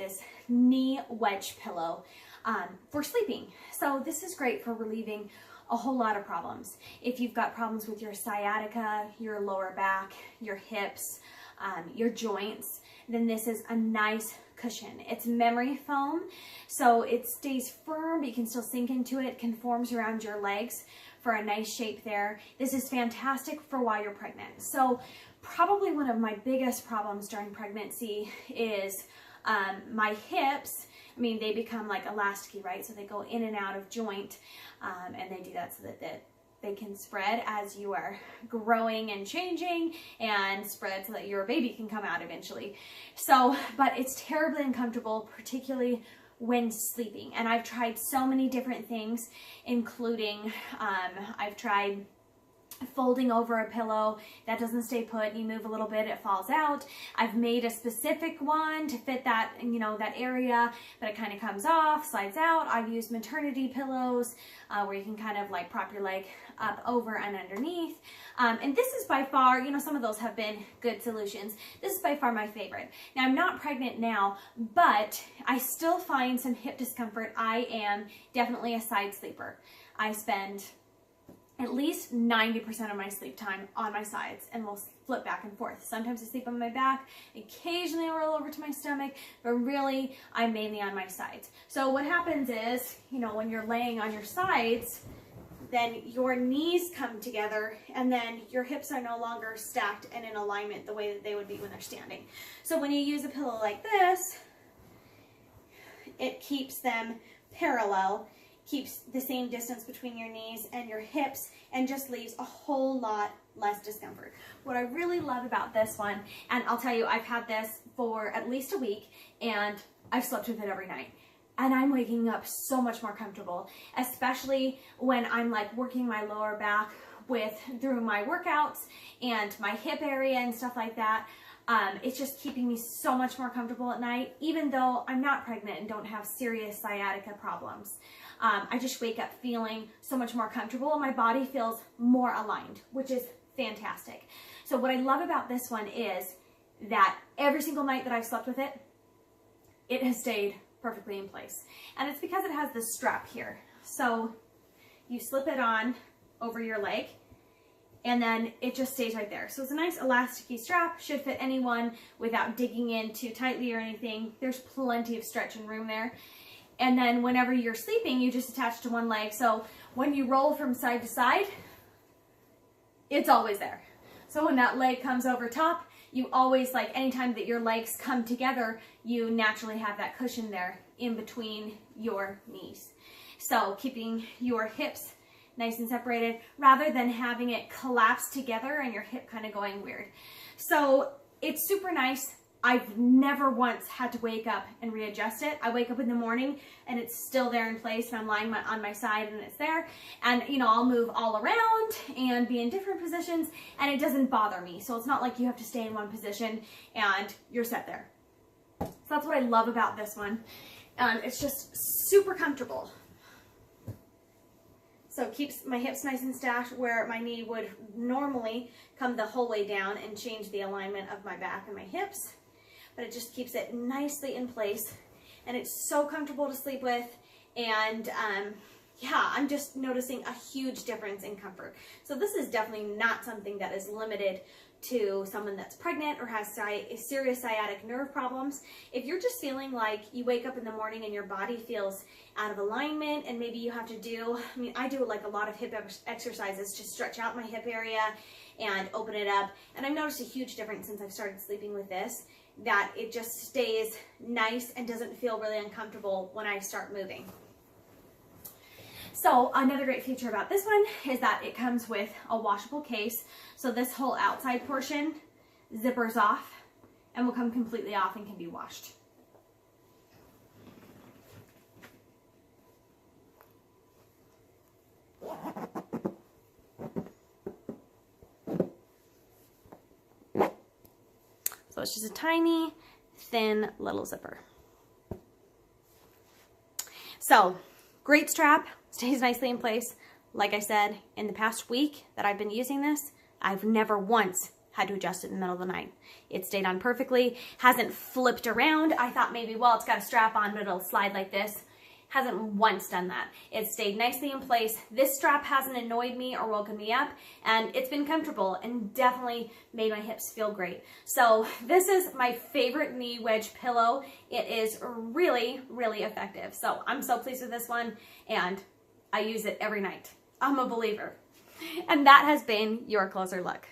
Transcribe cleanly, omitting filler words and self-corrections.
is knee wedge pillow for sleeping. So this is great for relieving a whole lot of problems. If you've got problems with your sciatica, your lower back, your hips, your joints, then this is a nice cushion. It's memory foam, so it stays firm, but you can still sink into it, conforms around your legs for a nice shape there. This is fantastic for while you're pregnant. So probably one of my biggest problems during pregnancy is my hips. I mean, they become like elasticy, right? So they go in and out of joint, and they do that so that they can spread as you are growing and changing, and spread so that your baby can come out eventually. So, but it's terribly uncomfortable, particularly when sleeping. And I've tried so many different things, including I've tried folding over a pillow. That doesn't stay put. You move a little bit, it falls out. I've made a specific one to fit that, you know, that area, but it kind of comes off, slides out. I've used maternity pillows where you can kind of like prop your leg up over and underneath. And this is by far, you know, some of those have been good solutions. This is by far my favorite. Now, I'm not pregnant now, but I still find some hip discomfort. I am definitely a side sleeper. I spend at least 90% of my sleep time on my sides, and will flip back and forth. Sometimes I sleep on my back, occasionally I roll over to my stomach, but really I'm mainly on my sides. So what happens is, you know, when you're laying on your sides, then your knees come together, and then your hips are no longer stacked and in alignment the way that they would be when they're standing. So when you use a pillow like this, it keeps them parallel, keeps the same distance between your knees and your hips, and just leaves a whole lot less discomfort. What I really love about this one, and I'll tell you, I've had this for at least a week, and I've slept with it every night. And I'm waking up so much more comfortable, especially when I'm like working my lower back through my workouts and my hip area and stuff like that. It's just keeping me so much more comfortable at night, even though I'm not pregnant and don't have serious sciatica problems. I just wake up feeling so much more comfortable, and my body feels more aligned, which is fantastic. So what I love about this one is that every single night that I've slept with it, it has stayed perfectly in place. And it's because it has this strap here. So you slip it on over your leg, and then it just stays right there. So it's a nice elasticy strap, should fit anyone without digging in too tightly or anything. There's plenty of stretch and room there. And then whenever you're sleeping, you just attach to one leg. So when you roll from side to side, it's always there. So when that leg comes over top, you always, like anytime that your legs come together, you naturally have that cushion there in between your knees. So keeping your hips nice and separated rather than having it collapse together and your hip kind of going weird. So it's super nice. I've never once had to wake up and readjust it. I wake up in the morning and it's still there in place, and I'm lying on my side and it's there. And, you know, I'll move all around and be in different positions, and it doesn't bother me. So it's not like you have to stay in one position and you're set there. So that's what I love about this one. It's just super comfortable. So it keeps my hips nice and stacked where my knee would normally come the whole way down and change the alignment of my back and my hips. But it just keeps it nicely in place, and it's so comfortable to sleep with. And yeah, I'm just noticing a huge difference in comfort. So this is definitely not something that is limited to someone that's pregnant or has serious sciatic nerve problems. If you're just feeling like you wake up in the morning and your body feels out of alignment, and maybe you have to do, I mean, I do like a lot of hip exercises to stretch out my hip area and open it up. And I've noticed a huge difference since I've started sleeping with this, that it just stays nice and doesn't feel really uncomfortable when I start moving. So another great feature about this one is that it comes with a washable case. So this whole outside portion zippers off and will come completely off and can be washed. So it's just a tiny, thin little zipper. So great strap, stays nicely in place. Like I said, in the past week that I've been using this, I've never once had to adjust it in the middle of the night. It stayed on perfectly, hasn't flipped around. I thought maybe, well, it's got a strap on, but it'll slide like this. Hasn't once done that. It stayed nicely in place. This strap hasn't annoyed me or woken me up, and it's been comfortable and definitely made my hips feel great. So this is my favorite knee wedge pillow. It is really, really effective. So I'm so pleased with this one, and I use it every night. I'm a believer. And that has been your closer look.